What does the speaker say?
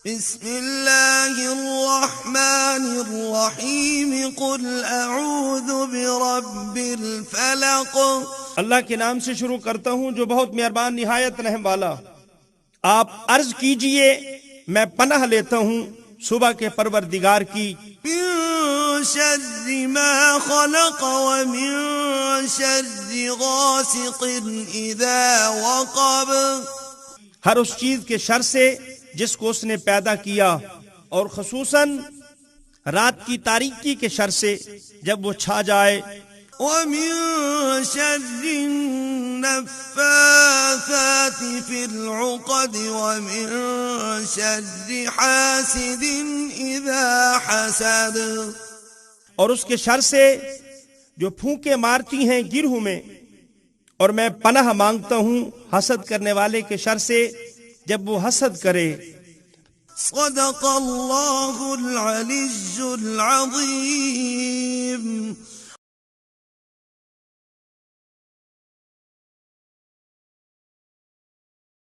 بسم اللہ الرحمن الرحیم قل اعوذ برب الفلق اللہ کے نام سے شروع کرتا ہوں جو بہت مہربان نہایت رحم والا۔ آپ عرض کیجئے میں پناہ لیتا ہوں صبح کے پروردگار کی، من شر ما خلق ومن شر غاسق اذا وقب، ہر اس چیز کے شر سے جس کو اس نے پیدا کیا، اور خصوصاً رات کی تاریکی کے شر سے جب وہ چھا جائے، ومن شر النفاثات في العقد ومن شر حاسد اذا حسد، اور اس کے شر سے جو پھونکے مارتی ہیں گرہوں میں، اور میں پناہ مانگتا ہوں حسد کرنے والے کے شر سے جب وہ حسد کرے۔ صدق اللہ العلی العظیم۔